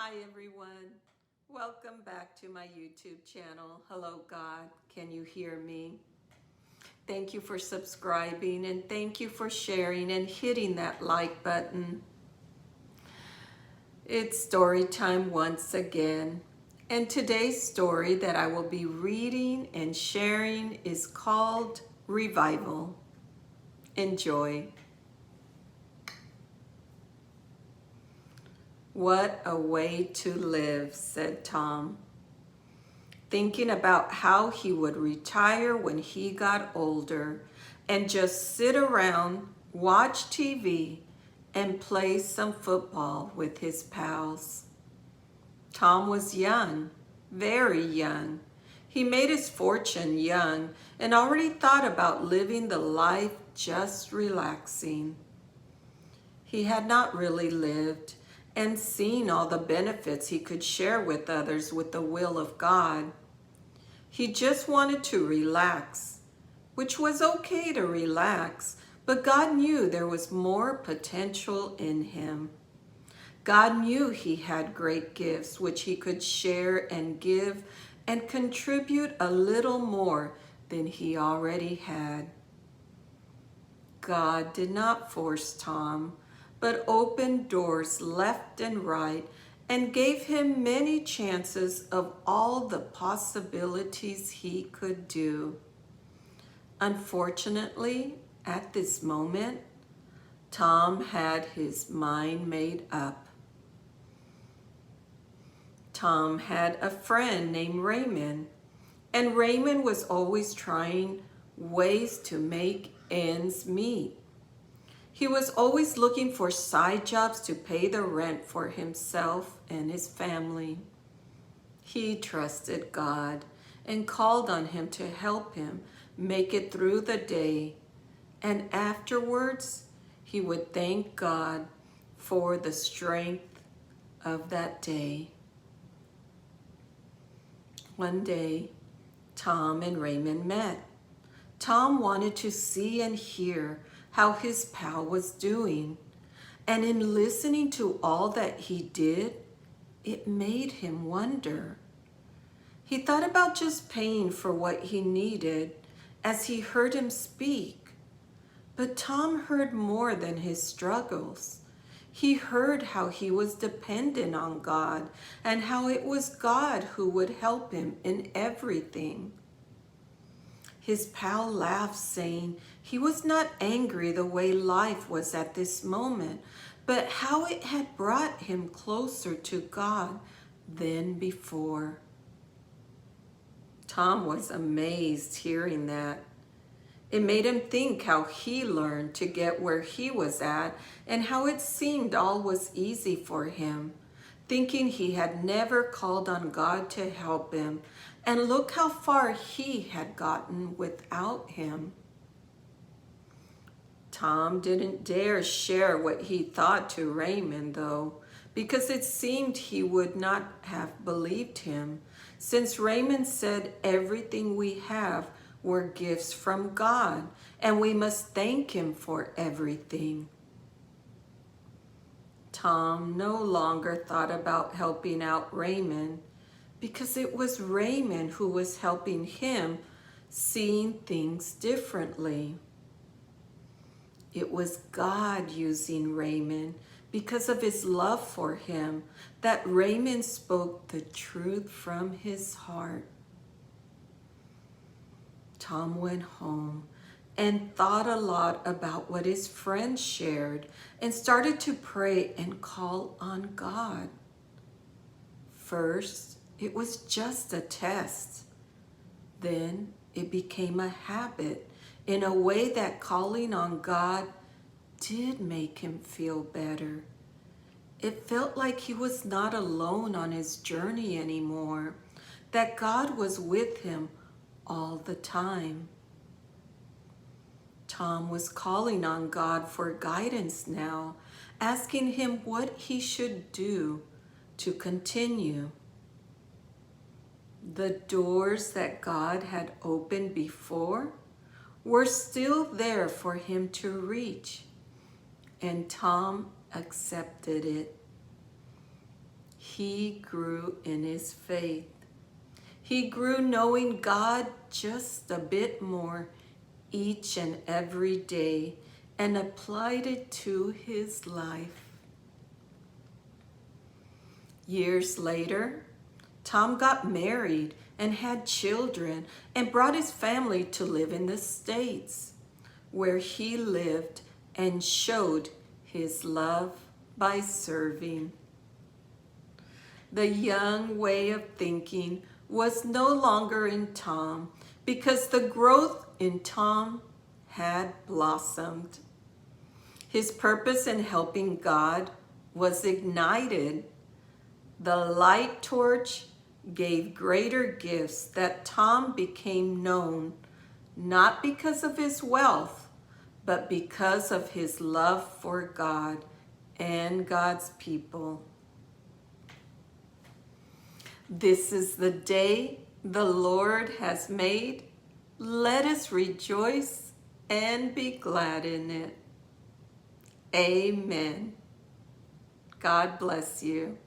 Hi everyone. Welcome back to my YouTube channel. Hello God, can you hear me? Thank you for subscribing and thank you for sharing and hitting that like button. It's story time once again. And today's story that I will be reading and sharing is called Revival. Enjoy. What a way to live, said Tom, thinking about how he would retire when he got older and just sit around, watch TV, and play some football with his pals. Tom was young, very young. He made his fortune young and already thought about living the life just relaxing. He had not really lived and seen all the benefits he could share with others with the will of God. He just wanted to relax, which was okay to relax, but God knew there was more potential in him. God knew he had great gifts which he could share and give and contribute a little more than he already had. God did not force Tom, but opened doors left and right and gave him many chances of all the possibilities he could do. Unfortunately, at this moment, Tom had his mind made up. Tom had a friend named Raymond, and Raymond was always trying ways to make ends meet. He was always looking for side jobs to pay the rent for himself and his family. He trusted God and called on him to help him make it through the day. And afterwards, he would thank God for the strength of that day. One day, Tom and Raymond met. Tom wanted to see and hear how his pal was doing. And in listening to all that he did, it made him wonder. He thought about just paying for what he needed as he heard him speak. But Tom heard more than his struggles. He heard how he was dependent on God and how it was God who would help him in everything. His pal laughed, saying he was not angry the way life was at this moment, but how it had brought him closer to God than before. Tom was amazed hearing that. It made him think how he learned to get where he was at and how it seemed all was easy for him, thinking he had never called on God to help him, and look how far he had gotten without him. Tom didn't dare share what he thought to Raymond, though, because it seemed he would not have believed him, since Raymond said everything we have were gifts from God, and we must thank him for everything. Tom no longer thought about helping out Raymond, because it was Raymond who was helping him seeing things differently. It was God using Raymond because of his love for him that Raymond spoke the truth from his heart. Tom went home and thought a lot about what his friends shared and started to pray and call on God. First, it was just a test. Then it became a habit in a way that calling on God did make him feel better. It felt like he was not alone on his journey anymore, that God was with him all the time. Tom was calling on God for guidance now, asking him what he should do to continue. The doors that God had opened before were still there for him to reach, and Tom accepted it. he grew in his faith. He grew knowing God just a bit more each and every day and applied it to his life. Years later, Tom got married and had children and brought his family to live in the States, where he lived and showed his love by serving. The young way of thinking was no longer in Tom because the growth in Tom had blossomed. His purpose in helping God was ignited. The light torch gave greater gifts that Tom became known, not because of his wealth, but because of his love for God and God's people. This is the day the Lord has made. Let us rejoice and be glad in it. Amen. God bless you.